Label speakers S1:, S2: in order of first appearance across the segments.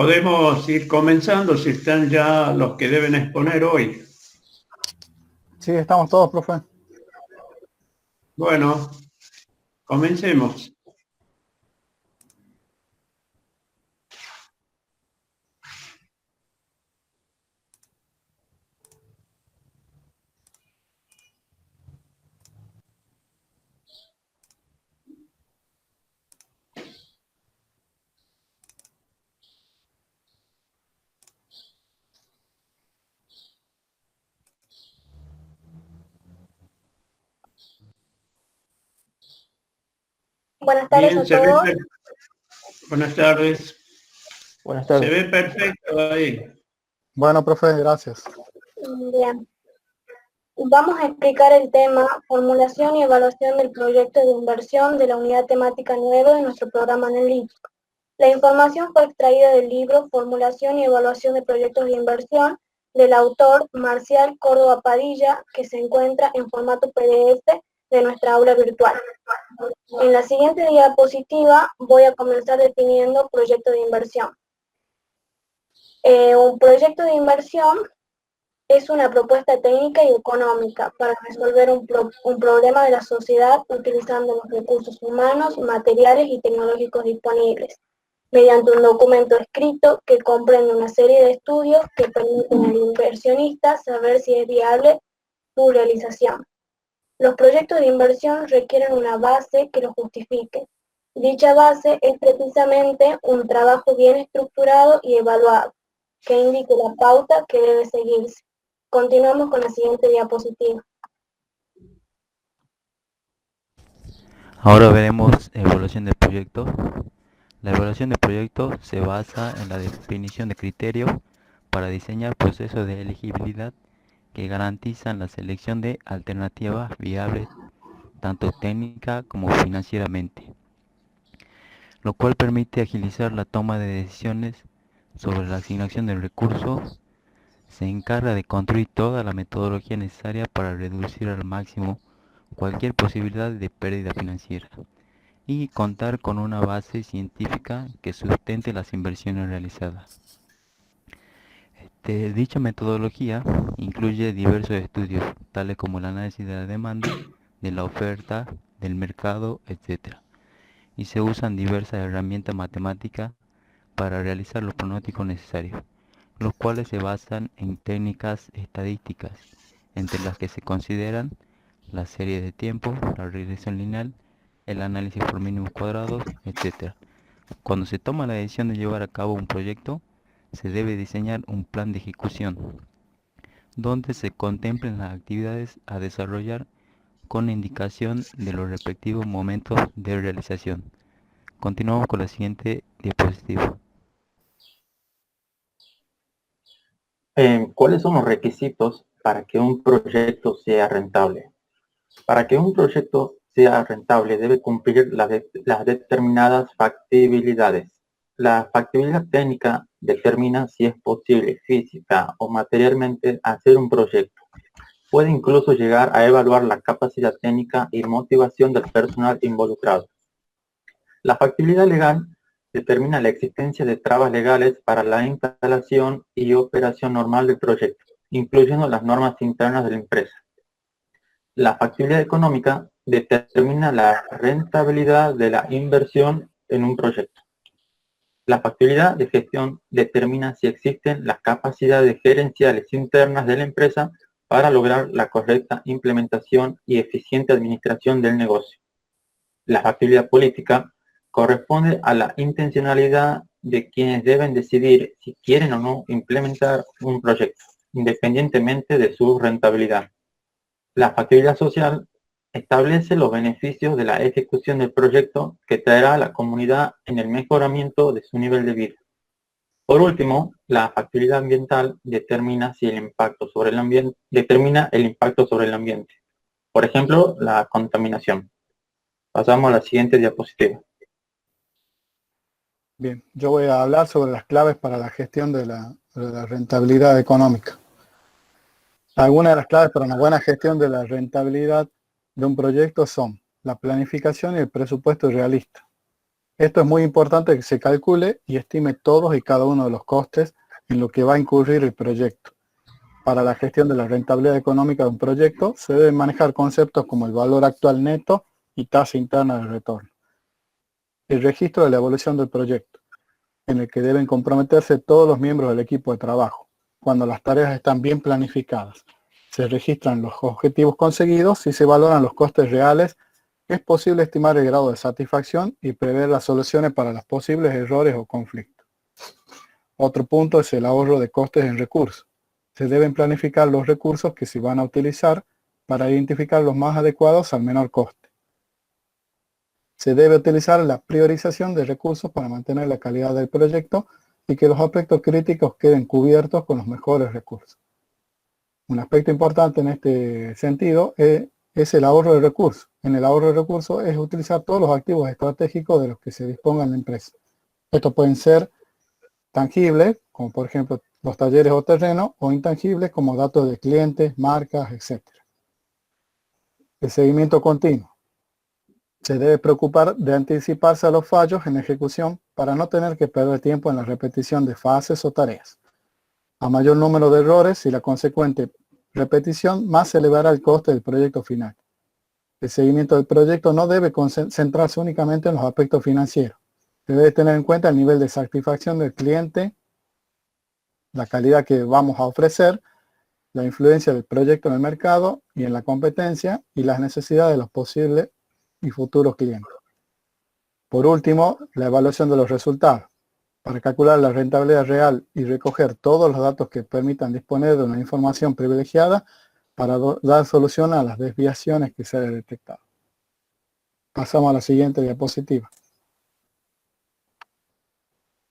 S1: Podemos ir comenzando si están ya los que deben exponer hoy.
S2: Sí, estamos todos, profe.
S1: Bueno, comencemos.
S3: Buenas tardes a todos.
S1: Buenas tardes.
S2: Buenas tardes.
S1: Se ve perfecto ahí.
S2: Bueno, profe, gracias.
S3: Bien. Vamos a explicar el tema formulación y evaluación del proyecto de inversión de la unidad temática 9 de nuestro programa analítico. La información fue extraída del libro Formulación y evaluación de proyectos de inversión del autor Marcial Córdoba Padilla, que se encuentra en formato PDF de nuestra aula virtual. En la siguiente diapositiva voy a comenzar definiendo proyecto de inversión. Un proyecto de inversión es una propuesta técnica y económica para resolver un problema de la sociedad utilizando los recursos humanos, materiales y tecnológicos disponibles, mediante un documento escrito que comprende una serie de estudios que permiten al inversionista saber si es viable su realización. Los proyectos de inversión requieren una base que los justifique. Dicha base es precisamente un trabajo bien estructurado y evaluado, que indique la pauta que debe seguirse. Continuamos con la siguiente diapositiva.
S4: Ahora veremos evaluación del proyecto. La evaluación del proyecto se basa en la definición de criterios para diseñar procesos de elegibilidad que garantizan la selección de alternativas viables tanto técnica como financieramente, lo cual permite agilizar la toma de decisiones sobre la asignación de recursos. Se encarga de construir toda la metodología necesaria para reducir al máximo cualquier posibilidad de pérdida financiera y contar con una base científica que sustente las inversiones realizadas. Dicha metodología incluye diversos estudios, tales como el análisis de la demanda, de la oferta, del mercado, etc. Y se usan diversas herramientas matemáticas para realizar los pronósticos necesarios, los cuales se basan en técnicas estadísticas, entre las que se consideran la serie de tiempo, la regresión lineal, el análisis por mínimos cuadrados, etc. Cuando se toma la decisión de llevar a cabo un proyecto, se debe diseñar un plan de ejecución, donde se contemplen las actividades a desarrollar con indicación de los respectivos momentos de realización. Continuamos con la siguiente diapositiva.
S5: ¿Cuáles son los requisitos para que un proyecto sea rentable? Para que un proyecto sea rentable debe cumplir las determinadas factibilidades. La factibilidad técnica determina si es posible física o materialmente hacer un proyecto. Puede incluso llegar a evaluar la capacidad técnica y motivación del personal involucrado. La factibilidad legal determina la existencia de trabas legales para la instalación y operación normal del proyecto, incluyendo las normas internas de la empresa. La factibilidad económica determina la rentabilidad de la inversión en un proyecto. La factibilidad de gestión determina si existen las capacidades gerenciales internas de la empresa para lograr la correcta implementación y eficiente administración del negocio. La factibilidad política corresponde a la intencionalidad de quienes deben decidir si quieren o no implementar un proyecto, independientemente de su rentabilidad. La factibilidad social establece los beneficios de la ejecución del proyecto que traerá a la comunidad en el mejoramiento de su nivel de vida. Por último, la factibilidad ambiental determina el impacto sobre el ambiente. Por ejemplo, la contaminación. Pasamos a la siguiente diapositiva.
S2: Bien, yo voy a hablar sobre las claves para la gestión de la rentabilidad económica. Algunas de las claves para una buena gestión de la rentabilidad de un proyecto son la planificación y el presupuesto realista, Esto es muy importante que se calcule y estime todos y cada uno de los costes en lo que va a incurrir el proyecto. Para la gestión de la rentabilidad económica de un proyecto se deben manejar conceptos como el valor actual neto y tasa interna de retorno. El registro de la evolución del proyecto, en el que deben comprometerse todos los miembros del equipo de trabajo. Cuando las tareas están bien planificadas, se registran los objetivos conseguidos y se valoran los costes reales. Es posible estimar el grado de satisfacción y prever las soluciones para los posibles errores o conflictos. Otro punto es el ahorro de costes en recursos. Se deben planificar los recursos que se van a utilizar para identificar los más adecuados al menor coste. Se debe utilizar la priorización de recursos para mantener la calidad del proyecto y que los aspectos críticos queden cubiertos con los mejores recursos. Un aspecto importante en este sentido es el ahorro de recursos. En el ahorro de recursos es utilizar todos los activos estratégicos de los que se disponga en la empresa. Estos pueden ser tangibles, como por ejemplo los talleres o terrenos, o intangibles como datos de clientes, marcas, etc. El seguimiento continuo. Se debe preocupar de anticiparse a los fallos en ejecución para no tener que perder tiempo en la repetición de fases o tareas. A mayor número de errores y la consecuente repetición, más se elevará el coste del proyecto final. El seguimiento del proyecto no debe centrarse únicamente en los aspectos financieros. Se debe tener en cuenta el nivel de satisfacción del cliente, la calidad que vamos a ofrecer, la influencia del proyecto en el mercado y en la competencia y las necesidades de los posibles y futuros clientes. Por último, la evaluación de los resultados. Para calcular la rentabilidad real y recoger todos los datos que permitan disponer de una información privilegiada para dar solución a las desviaciones que se hayan detectado. Pasamos a la siguiente diapositiva.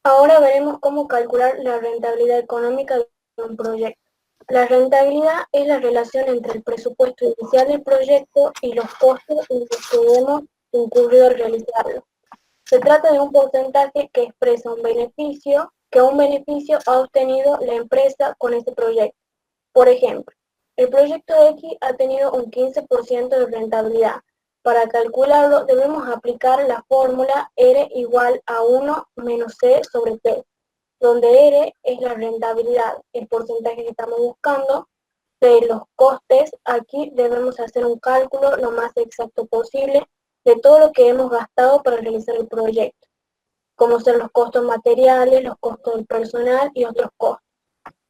S3: Ahora veremos cómo calcular la rentabilidad económica de un proyecto. La rentabilidad es la relación entre el presupuesto inicial del proyecto y los costos en los que debemos incurrir al realizarlo. Se trata de un porcentaje que expresa un beneficio ha obtenido la empresa con ese proyecto. Por ejemplo, el proyecto X ha tenido un 15% de rentabilidad. Para calcularlo debemos aplicar la fórmula R igual a 1 menos C sobre P, donde R es la rentabilidad, el porcentaje que estamos buscando, de los costes. Aquí debemos hacer un cálculo lo más exacto posible de todo lo que hemos gastado para realizar el proyecto, como ser los costos materiales, los costos del personal y otros costos.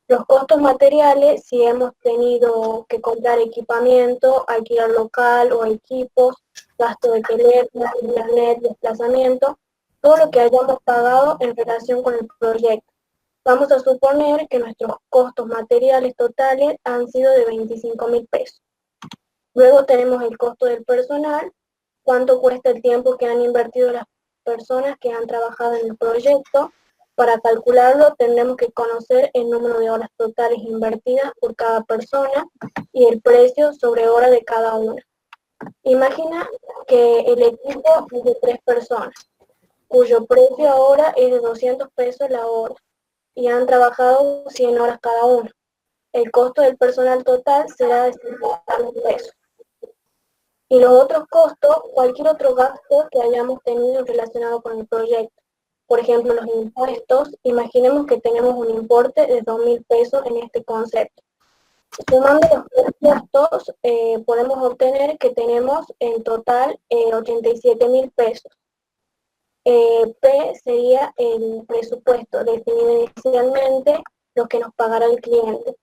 S3: Los costos materiales, si hemos tenido que comprar equipamiento, alquilar local o equipos, gasto de teléfono, internet, desplazamiento, todo lo que hayamos pagado en relación con el proyecto. Vamos a suponer que nuestros costos materiales totales han sido de 25.000 pesos. Luego tenemos el costo del personal, cuánto cuesta el tiempo que han invertido las personas que han trabajado en el proyecto. Para calcularlo tendremos que conocer el número de horas totales invertidas por cada persona y el precio sobre hora de cada una. Imagina que el equipo es de 3 personas, cuyo precio ahora es de 200 pesos la hora y han trabajado 100 horas cada uno. El costo del personal total será de 50.000 pesos. Y los otros costos, cualquier otro gasto que hayamos tenido relacionado con el proyecto. Por ejemplo, los impuestos, imaginemos que tenemos un importe de 2.000 pesos en este concepto. Sumando los tres costos, podemos obtener que tenemos en total 87.000 pesos. P sería el presupuesto definido inicialmente, lo que nos pagará el cliente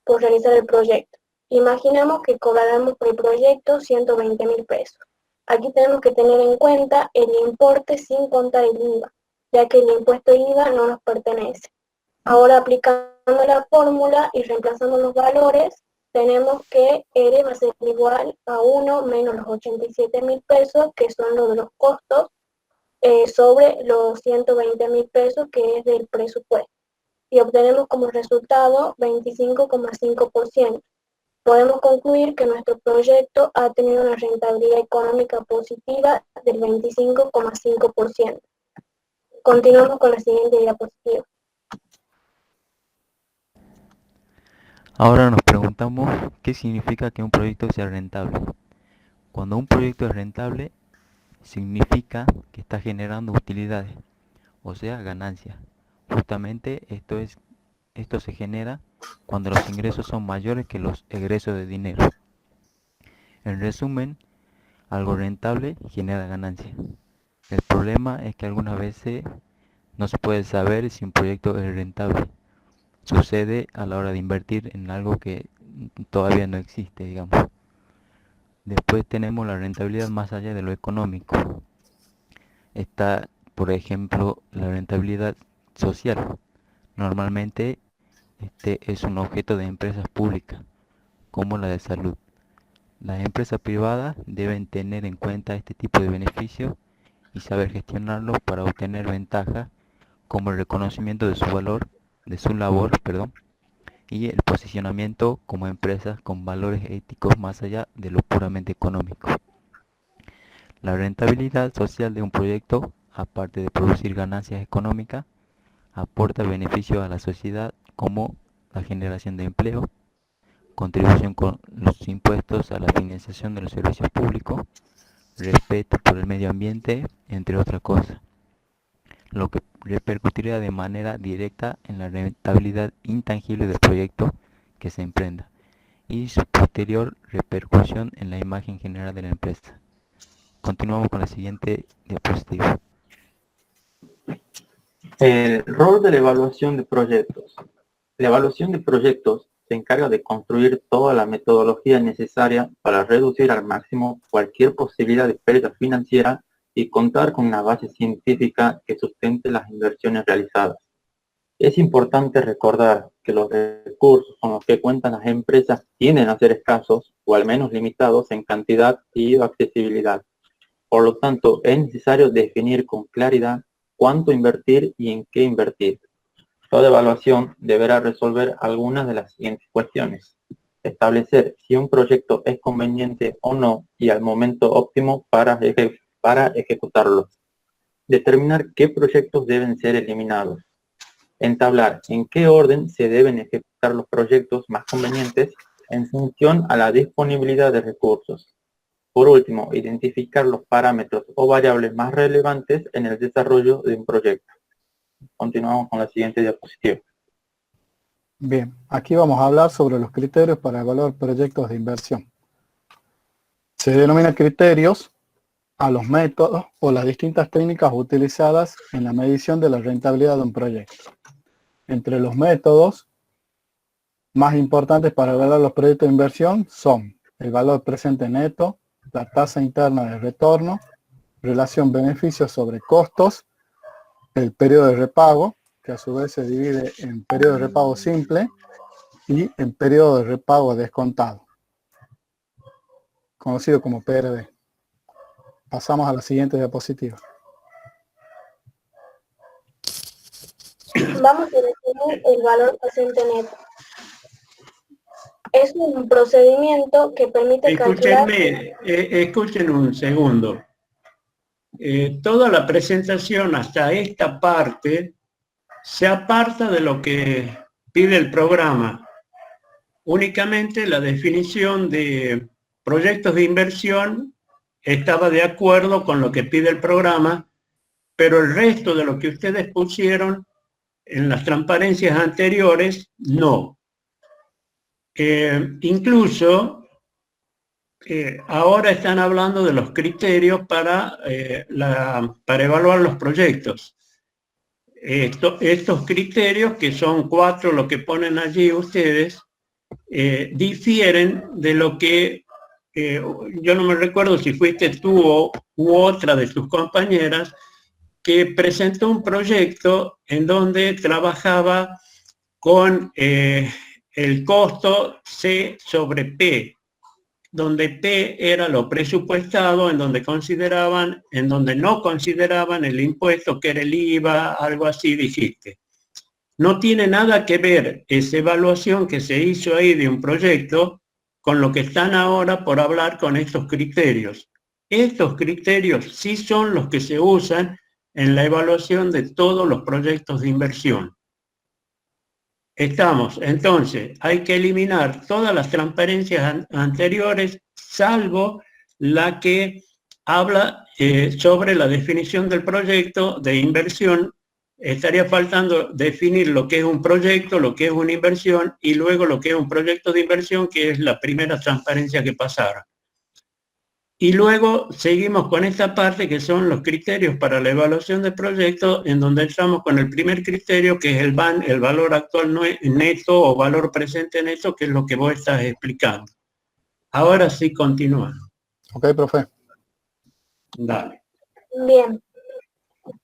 S3: por realizar el proyecto. Imaginamos que cobraremos por el proyecto 120.000 pesos. Aquí tenemos que tener en cuenta el importe sin contar el IVA, ya que el impuesto IVA no nos pertenece. Ahora, aplicando la fórmula y reemplazando los valores, tenemos que R va a ser igual a 1 menos los 87.000 pesos, que son los de los costos, sobre los 120.000 pesos, que es del presupuesto. Y obtenemos como resultado 25,5%. Podemos concluir que nuestro proyecto ha tenido una rentabilidad económica positiva del 25,5%. Continuamos con la siguiente diapositiva.
S4: Ahora nos preguntamos qué significa que un proyecto sea rentable. Cuando un proyecto es rentable, significa que está generando utilidades, o sea, ganancias. Justamente esto se genera cuando los ingresos son mayores que los egresos de dinero. En resumen, algo rentable genera ganancias. El problema es que algunas veces no se puede saber si un proyecto es rentable. Sucede a la hora de invertir en algo que todavía no existe, digamos. Después tenemos la rentabilidad más allá de lo económico. Está, por ejemplo, la rentabilidad social. Normalmente este es un objeto de empresas públicas, como la de salud. Las empresas privadas deben tener en cuenta este tipo de beneficios y saber gestionarlos para obtener ventajas como el reconocimiento de su valor, de su labor, y el posicionamiento como empresas con valores éticos más allá de lo puramente económico. La rentabilidad social de un proyecto, aparte de producir ganancias económicas, aporta beneficios a la sociedad como la generación de empleo, contribución con los impuestos a la financiación de los servicios públicos, respeto por el medio ambiente, entre otras cosas, lo que repercutiría de manera directa en la rentabilidad intangible del proyecto que se emprenda y su posterior repercusión en la imagen general de la empresa. Continuamos con la siguiente diapositiva.
S5: El rol de la evaluación de proyectos. La evaluación de proyectos se encarga de construir toda la metodología necesaria para reducir al máximo cualquier posibilidad de pérdida financiera y contar con una base científica que sustente las inversiones realizadas. Es importante recordar que los recursos con los que cuentan las empresas tienden a ser escasos o al menos limitados en cantidad y accesibilidad. Por lo tanto, es necesario definir con claridad cuánto invertir y en qué invertir. Toda evaluación deberá resolver algunas de las siguientes cuestiones. Establecer si un proyecto es conveniente o no y al momento óptimo para ejecutarlo. Determinar qué proyectos deben ser eliminados. Entablar en qué orden se deben ejecutar los proyectos más convenientes en función a la disponibilidad de recursos. Por último, identificar los parámetros o variables más relevantes en el desarrollo de un proyecto. Continuamos con la siguiente diapositiva.
S2: Bien, aquí vamos a hablar sobre los criterios para evaluar proyectos de inversión. Se denominan criterios a los métodos o las distintas técnicas utilizadas en la medición de la rentabilidad de un proyecto. Entre los métodos más importantes para evaluar los proyectos de inversión son el valor presente neto, la tasa interna de retorno, relación beneficios sobre costos, el periodo de repago, que a su vez se divide en periodo de repago simple y en periodo de repago descontado, conocido como PRD. Pasamos a la siguiente diapositiva.
S3: Vamos a definir el valor presente neto. Es un procedimiento que permite calcular...
S1: Escuchen un segundo. Toda la presentación hasta esta parte se aparta de lo que pide el programa. Únicamente la definición de proyectos de inversión estaba de acuerdo con lo que pide el programa, pero el resto de lo que ustedes pusieron en las transparencias anteriores, no. Incluso ahora están hablando de los criterios para evaluar los proyectos. Estos criterios, que son 4 lo que ponen allí ustedes, difieren de lo que, yo no me recuerdo si fuiste tú u otra de tus compañeras, que presentó un proyecto en donde trabajaba con el costo C sobre P, donde P era lo presupuestado, en donde no consideraban el impuesto que era el IVA, algo así dijiste. No tiene nada que ver esa evaluación que se hizo ahí de un proyecto con lo que están ahora por hablar con estos criterios. Estos criterios sí son los que se usan en la evaluación de todos los proyectos de inversión. Entonces, hay que eliminar todas las transparencias anteriores, salvo la que habla sobre la definición del proyecto de inversión. Estaría faltando definir lo que es un proyecto, lo que es una inversión y luego lo que es un proyecto de inversión, que es la primera transparencia que pasaron. Y luego seguimos con esta parte que son los criterios para la evaluación del proyecto, en donde estamos con el primer criterio, que es el VAN, el valor actual neto o valor presente neto, que es lo que vos estás explicando. Ahora sí, continúa.
S2: Ok, profe.
S1: Dale.
S3: Bien.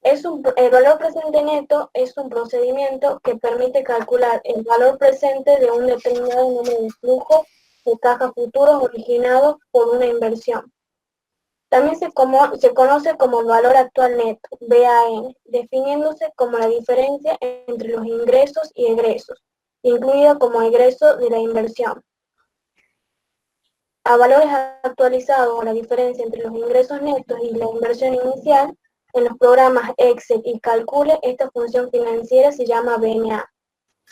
S3: El valor presente neto es un procedimiento que permite calcular el valor presente de un determinado número de flujos de caja futuros originados por una inversión. También se conoce como el valor actual neto, VAN, definiéndose como la diferencia entre los ingresos y egresos, incluido como egreso de la inversión. A valores actualizados, o la diferencia entre los ingresos netos y la inversión inicial, en los programas Excel y Calcule, esta función financiera se llama VNA.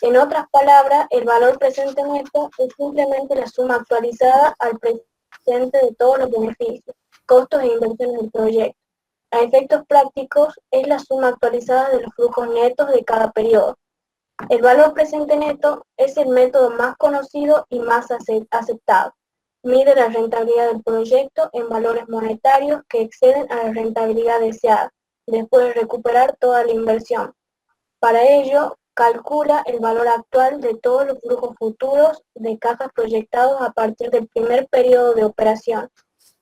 S3: En otras palabras, el valor presente neto es simplemente la suma actualizada al presente de todos los beneficios, costos e inversiones del proyecto. A efectos prácticos, es la suma actualizada de los flujos netos de cada periodo. El valor presente neto es el método más conocido y más aceptado. Mide la rentabilidad del proyecto en valores monetarios que exceden a la rentabilidad deseada, después de recuperar toda la inversión. Para ello, calcula el valor actual de todos los flujos futuros de cajas proyectados a partir del primer periodo de operación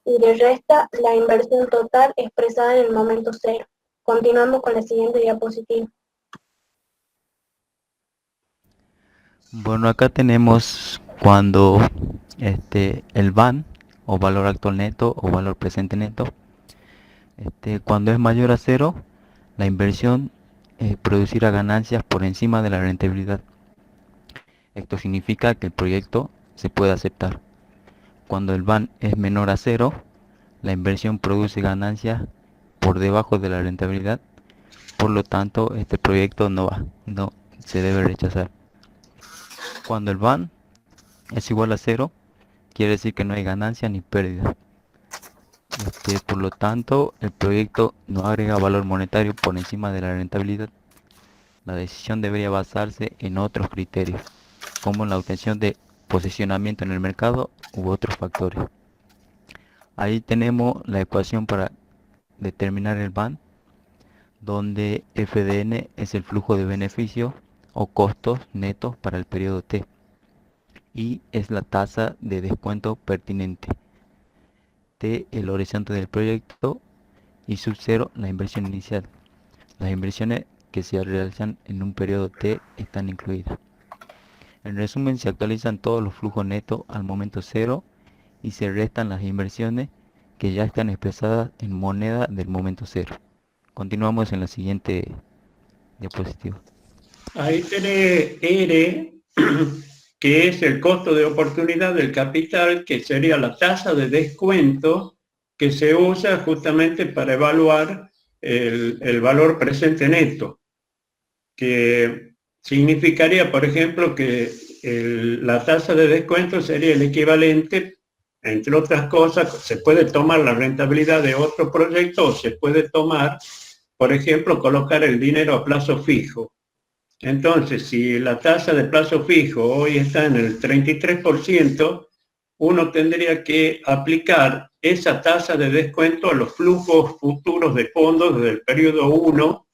S3: y le resta la inversión total expresada en el momento cero. Continuamos con la siguiente diapositiva.
S4: Bueno, acá tenemos cuando el VAN o valor actual neto o valor presente neto, cuando es mayor a cero, la inversión producirá ganancias por encima de la rentabilidad. Esto significa que el proyecto se puede aceptar. Cuando el VAN es menor a cero, la inversión produce ganancias por debajo de la rentabilidad. Por lo tanto, este proyecto no se debe rechazar. Cuando el VAN es igual a cero, quiere decir que no hay ganancia ni pérdida. Por lo tanto, el proyecto no agrega valor monetario por encima de la rentabilidad. La decisión debería basarse en otros criterios, como la obtención de posicionamiento en el mercado u otros factores. Ahí tenemos la ecuación para determinar el VAN, donde FDN es el flujo de beneficios o costos netos para el periodo T y es la tasa de descuento pertinente. T, el horizonte del proyecto, y sub 0, la inversión inicial. Las inversiones que se realizan en un periodo T están incluidas. En resumen, se actualizan todos los flujos netos al momento cero y se restan las inversiones que ya están expresadas en moneda del momento cero. Continuamos en la siguiente diapositiva.
S1: Ahí tenés R, que es el costo de oportunidad del capital, que sería la tasa de descuento que se usa justamente para evaluar el valor presente neto, que significaría, por ejemplo, que la tasa de descuento sería el equivalente, entre otras cosas, se puede tomar la rentabilidad de otro proyecto o se puede tomar, por ejemplo, colocar el dinero a plazo fijo. Entonces, si la tasa de plazo fijo hoy está en el 33%, uno tendría que aplicar esa tasa de descuento a los flujos futuros de fondos desde el periodo 1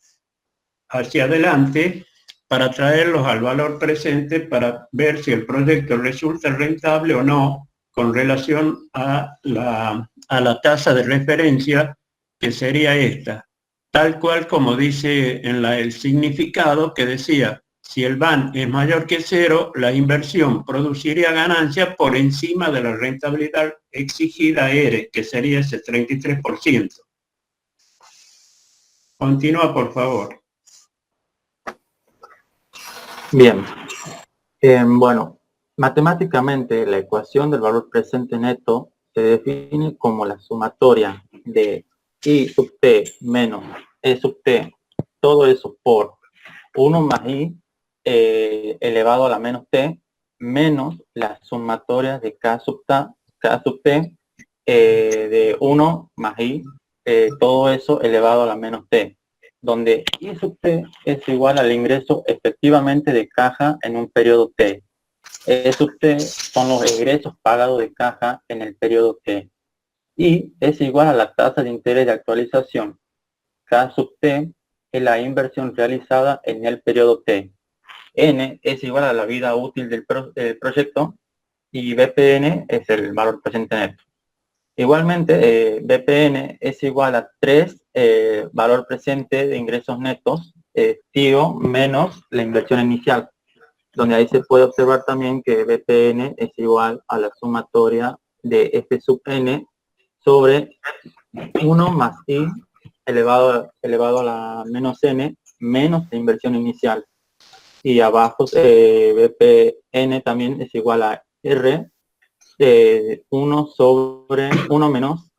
S1: hacia adelante para traerlos al valor presente para ver si el proyecto resulta rentable o no con relación a la tasa de referencia, que sería esta. Tal cual como dice en el significado que decía, si el VAN es mayor que cero, la inversión produciría ganancia por encima de la rentabilidad exigida R, que sería ese 33%. Continúa, por favor.
S5: Bien. Bueno, matemáticamente la ecuación del valor presente neto se define como la sumatoria de I sub T menos E sub T, todo eso por 1 más I elevado a la menos T, menos la sumatoria de K sub T de 1 más I todo eso elevado a la menos t, donde I sub t es igual al ingreso efectivamente de caja en un periodo t. E sub t son los egresos pagados de caja en el periodo t. Y es igual a la tasa de interés de actualización. K sub t es la inversión realizada en el periodo t. N es igual a la vida útil del proyecto y BPN es el valor presente neto. Igualmente, BPN es igual a 3 valor presente de ingresos netos, TIO menos la inversión inicial, donde ahí se puede observar también que BPN es igual a la sumatoria de F sub N sobre 1 más I elevado a la menos N menos la inversión inicial. Y abajo BPN también es igual a R 1 sobre 1 menos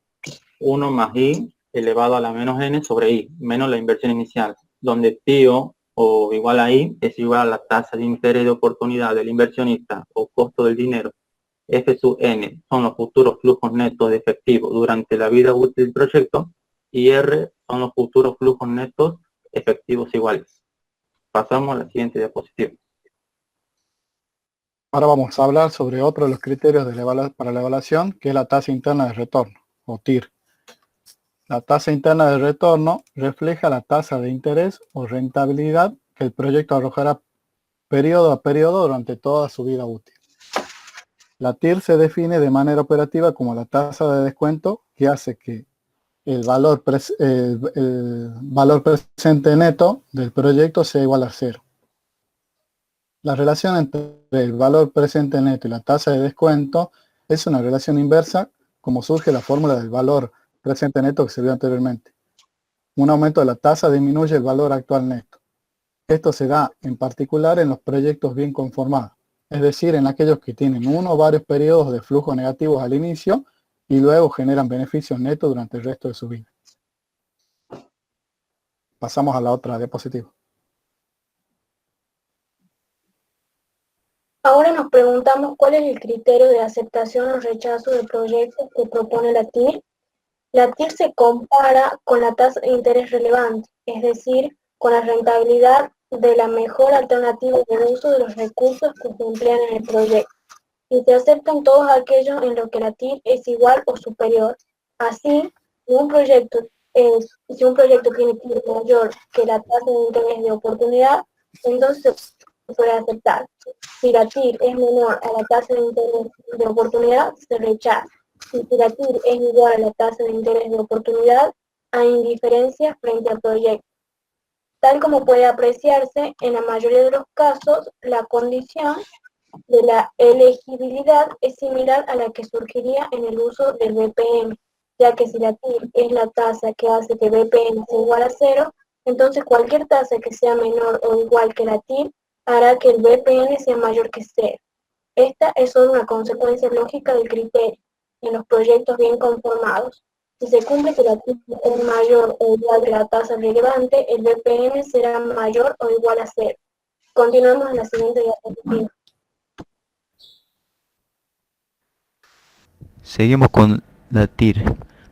S5: 1 más I elevado a la menos N sobre I, menos la inversión inicial, donde TIO o igual a I es igual a la tasa de interés de oportunidad del inversionista o costo del dinero. F sub N son los futuros flujos netos de efectivo durante la vida útil del proyecto y R son los futuros flujos netos efectivos iguales. Pasamos a la siguiente diapositiva.
S2: Ahora vamos a hablar sobre otro de los criterios para la evaluación, que es la tasa interna de retorno, o TIR. La tasa interna de retorno refleja la tasa de interés o rentabilidad que el proyecto arrojará periodo a periodo durante toda su vida útil. La TIR se define de manera operativa como la tasa de descuento que hace que el valor presente neto del proyecto sea igual a 0. La relación entre el valor presente neto y la tasa de descuento es una relación inversa, como surge la fórmula del valor presente neto que se vio anteriormente. Un aumento de la tasa disminuye el valor actual neto. Esto se da en particular en los proyectos bien conformados, es decir, en aquellos que tienen uno o varios periodos de flujo negativos al inicio y luego generan beneficios netos durante el resto de su vida. Pasamos a la otra diapositiva.
S3: Ahora nos preguntamos cuál es el criterio de aceptación o rechazo de proyectos que propone la TIR. La TIR se compara con la tasa de interés relevante, es decir, con la rentabilidad de la mejor alternativa de uso de los recursos que se emplean en el proyecto. Y se aceptan todos aquellos en los que la TIR es igual o superior. Así, si un proyecto tiene TIR mayor que la tasa de interés de oportunidad, entonces se puede aceptar. Si la TIR es menor a la tasa de interés de oportunidad, se rechaza. Y si la TIR es igual a la tasa de interés de oportunidad, hay indiferencia frente al proyecto. Tal como puede apreciarse, en la mayoría de los casos, la condición de la elegibilidad es similar a la que surgiría en el uso del BPM, ya que si la TIR es la tasa que hace que BPM sea igual a 0, entonces cualquier tasa que sea menor o igual que la TIR hará que el BPM sea mayor que 0. Esta es solo una consecuencia lógica del criterio en los proyectos bien conformados. Si se cumple que la TIR es mayor o igual que la tasa relevante, el BPM será mayor o igual a 0. Continuamos en la siguiente diapositiva.
S4: Seguimos con la TIR.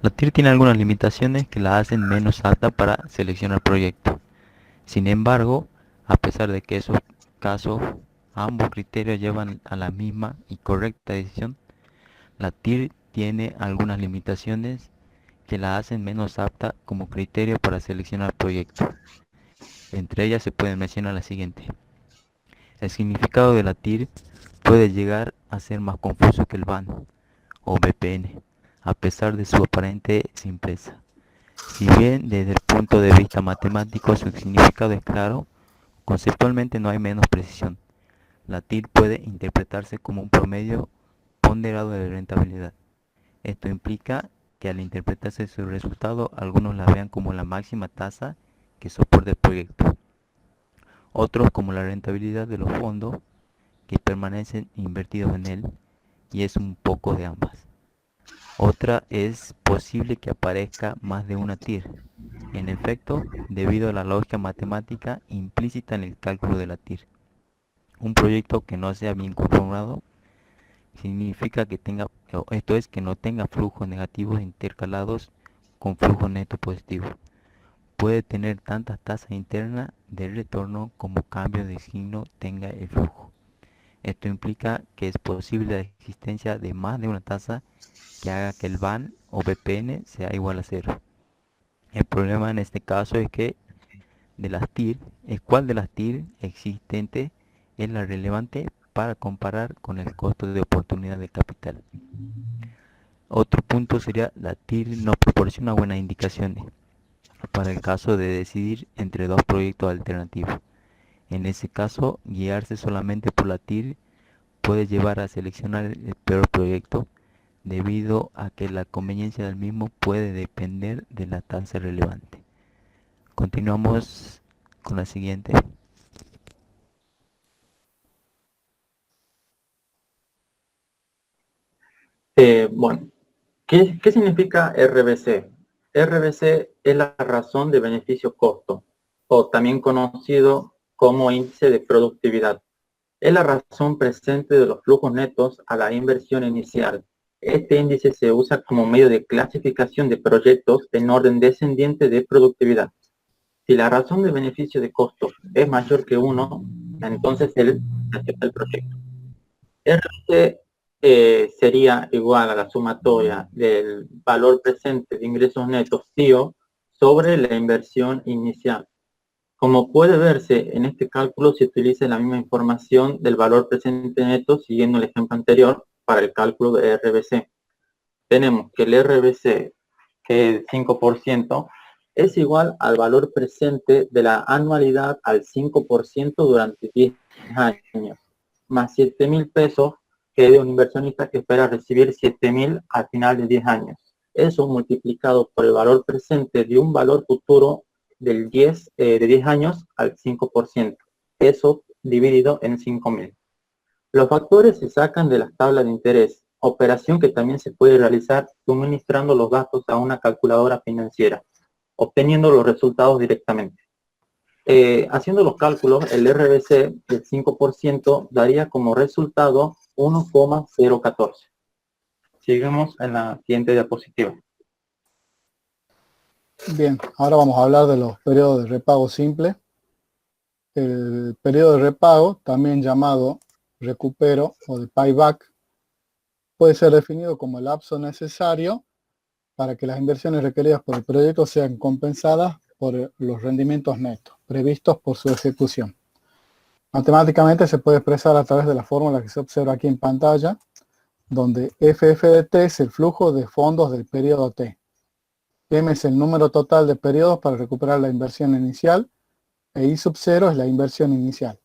S4: La TIR tiene algunas limitaciones que la hacen menos apta para seleccionar proyectos. Sin embargo, a pesar de que esos casos, ambos criterios llevan a la misma y correcta decisión, la TIR tiene algunas limitaciones que la hacen menos apta como criterio para seleccionar proyectos. Entre ellas se pueden mencionar la siguiente. El significado de la TIR puede llegar a ser más confuso que el BAN o BPN, a pesar de su aparente simpleza. Si bien desde el punto de vista matemático su significado es claro, conceptualmente no hay menos precisión. La TIR puede interpretarse como un promedio ponderado de rentabilidad. Esto implica que al interpretarse su resultado, algunos la vean como la máxima tasa que soporta el proyecto. Otros como la rentabilidad de los fondos que permanecen invertidos en él, y es un poco de ambas. Otra es posible que aparezca más de una TIR. En efecto, debido a la lógica matemática implícita en el cálculo de la TIR. Un proyecto que no sea bien conformado significa que no tenga flujos negativos intercalados con flujo neto positivo. Puede tener tantas tasas internas de retorno como cambio de signo tenga el flujo. Esto implica que es posible la existencia de más de una tasa que haga que el BAN o BPN sea igual a cero. El problema en este caso es que de las TIR, cuál de las TIR existentes es la relevante para comparar con el costo de oportunidad de capital. Otro punto sería la TIR no proporciona buenas indicaciones para el caso de decidir entre dos proyectos alternativos. En ese caso, guiarse solamente por la TIR puede llevar a seleccionar el peor proyecto, debido a que la conveniencia del mismo puede depender de la tasa relevante. Continuamos con la siguiente.
S5: Bueno, ¿qué significa RBC? RBC es la razón de beneficio-costo, o también conocido como índice de productividad. Es la razón presente de los flujos netos a la inversión inicial. Este índice se usa como medio de clasificación de proyectos en orden descendiente de productividad. Si la razón de beneficio de costo es mayor que 1, entonces él acepta el proyecto. RBC sería igual a la sumatoria del valor presente de ingresos netos TIO sobre la inversión inicial. Como puede verse, en este cálculo se utiliza la misma información del valor presente neto siguiendo el ejemplo anterior para el cálculo de RBC. Tenemos que el RBC, que es 5%, es igual al valor presente de la anualidad al 5% durante 10 años, más 7.000 pesos que de un inversionista que espera recibir 7.000 al final de 10 años. Eso multiplicado por el valor presente de un valor futuro del de 10 años al 5%. Eso dividido en 5.000. Los factores se sacan de las tablas de interés, operación que también se puede realizar suministrando los datos a una calculadora financiera, obteniendo los resultados directamente. Haciendo los cálculos, el RBC del 5% daría como resultado 1,014. Seguimos en la siguiente diapositiva.
S2: Bien, ahora vamos a hablar de los periodos de repago simple. El periodo de repago, también llamado recupero o de payback, puede ser definido como el lapso necesario para que las inversiones requeridas por el proyecto sean compensadas por los rendimientos netos previstos por su ejecución. Matemáticamente se puede expresar a través de la fórmula que se observa aquí en pantalla, donde FF de T es el flujo de fondos del periodo T. M es el número total de periodos para recuperar la inversión inicial, e I sub 0 es la inversión inicial.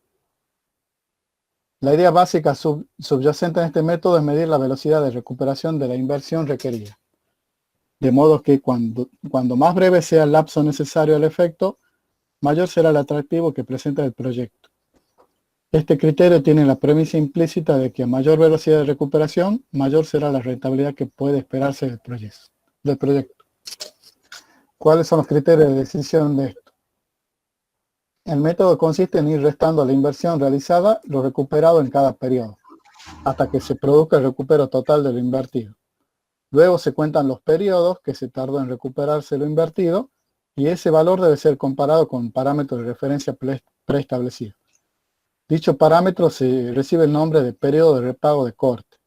S2: La idea básica subyacente en este método es medir la velocidad de recuperación de la inversión requerida. De modo que cuando más breve sea el lapso necesario al efecto, mayor será el atractivo que presenta el proyecto. Este criterio tiene la premisa implícita de que a mayor velocidad de recuperación, mayor será la rentabilidad que puede esperarse del proyecto. ¿Cuáles son los criterios de decisión de esto? El método consiste en ir restando a la inversión realizada lo recuperado en cada periodo, hasta que se produzca el recupero total de lo invertido. Luego se cuentan los periodos que se tardó en recuperarse lo invertido, y ese valor debe ser comparado con un parámetro de referencia preestablecido. Dicho parámetro se recibe el nombre de periodo de repago de corte,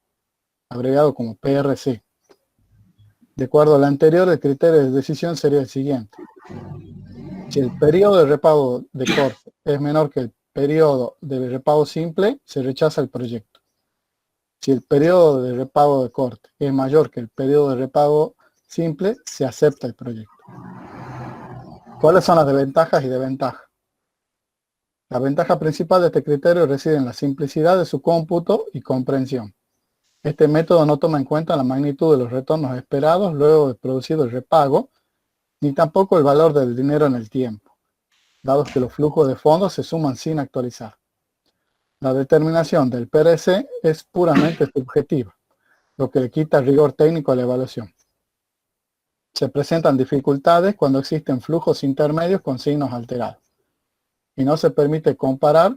S2: abreviado como PRC. De acuerdo al anterior, el criterio de decisión sería el siguiente. Si el periodo de repago de corte es menor que el periodo de repago simple, se rechaza el proyecto. Si el periodo de repago de corte es mayor que el periodo de repago simple, se acepta el proyecto. ¿Cuáles son las desventajas y desventajas? La ventaja principal de este criterio reside en la simplicidad de su cómputo y comprensión. Este método no toma en cuenta la magnitud de los retornos esperados luego de producido el repago, ni tampoco el valor del dinero en el tiempo, dado que los flujos de fondos se suman sin actualizar. La determinación del PRC es puramente subjetiva, lo que le quita rigor técnico a la evaluación. Se presentan dificultades cuando existen flujos intermedios con signos alterados, y no se permite comparar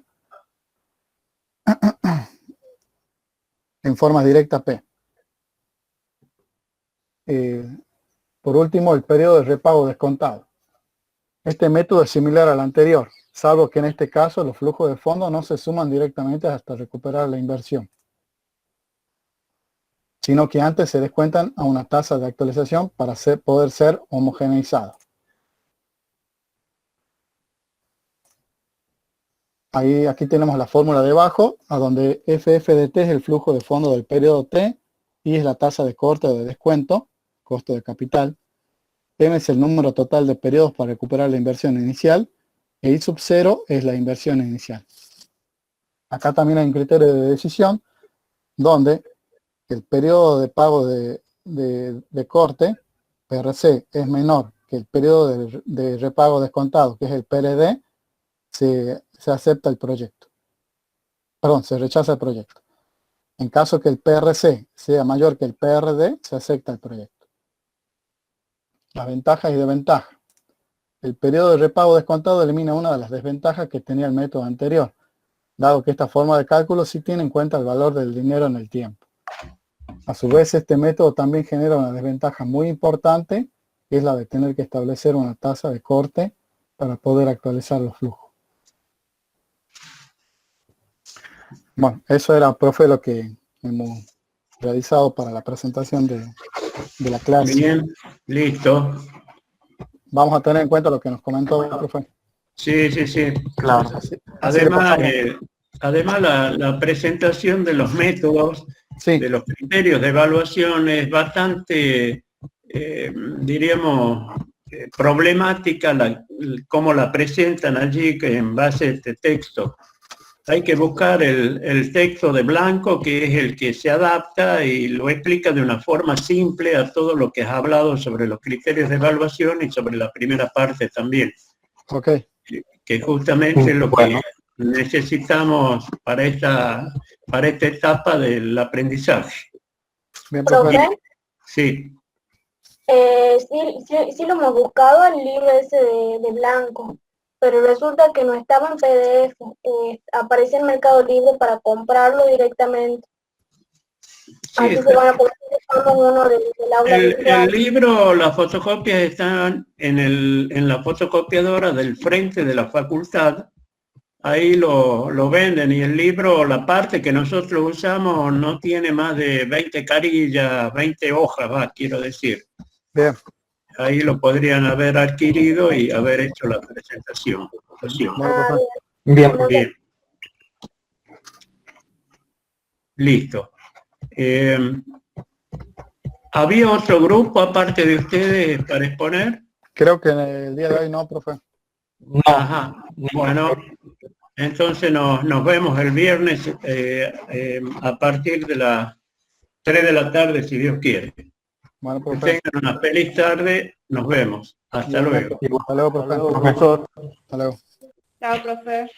S2: en forma directa P. Por último, el periodo de repago descontado. Este método es similar al anterior, salvo que en este caso los flujos de fondos no se suman directamente hasta recuperar la inversión, sino que antes se descuentan a una tasa de actualización para poder ser homogeneizados. Aquí tenemos la fórmula debajo, a donde FF de T es el flujo de fondo del periodo T, y es la tasa de corte o de descuento, costo de capital. M es el número total de periodos para recuperar la inversión inicial, e I sub 0 es la inversión inicial. Acá también hay un criterio de decisión, donde el periodo de pago de corte, PRC, es menor que el periodo de repago descontado, que es el PRD, se acepta el proyecto. Perdón, se rechaza el proyecto. En caso que el PRC sea mayor que el PRD, se acepta el proyecto. Las ventajas y desventajas. El periodo de repago descontado elimina una de las desventajas que tenía el método anterior, dado que esta forma de cálculo sí tiene en cuenta el valor del dinero en el tiempo. A su vez, este método también genera una desventaja muy importante, que es la de tener que establecer una tasa de corte para poder actualizar los flujos. Bueno, eso era, profe, lo que hemos realizado para la presentación de la clase.
S1: Bien, listo.
S2: Vamos a tener en cuenta lo que nos comentó, profe.
S1: Sí, sí, sí.
S5: Claro.
S1: Además la presentación de los métodos,
S2: Sí,
S1: de los criterios de evaluación es bastante, diríamos, problemática cómo la presentan allí en base a este texto. Hay que buscar el texto de Blanco, que es el que se adapta y lo explica de una forma simple a todo lo que has hablado sobre los criterios de evaluación y sobre la primera parte también.
S2: ok.
S1: Que justamente es lo que necesitamos para esta etapa del aprendizaje.
S2: Bien, profe.
S3: ¿Profe?
S1: Sí,
S3: Sí lo hemos buscado el libro ese de Blanco, pero resulta que no estaba en PDF, aparece en Mercado Libre para comprarlo directamente. Así se van a poder buscar uno del aula virtual.
S1: el libro, las fotocopias están en la fotocopiadora del frente de la facultad. Ahí lo venden, y el libro, la parte que nosotros usamos, no tiene más de 20 carillas, 20 hojas, quiero decir.
S2: Bien,
S1: Ahí lo podrían haber adquirido y haber hecho la presentación.
S2: bueno, profe.
S5: Bien.
S1: Bien. Listo. ¿Había otro grupo aparte de ustedes para exponer?
S2: Creo que en el día de hoy no, profe.
S5: No.
S1: Ajá. Bueno, entonces nos vemos el viernes a partir de las 3 de la tarde, si Dios quiere.
S2: Bueno,
S1: Que
S2: profe.
S1: tengan una feliz tarde. Nos vemos. Hasta luego.
S2: Hasta luego, profe.
S5: Profesor.
S2: Hasta luego.
S6: Chao, profe.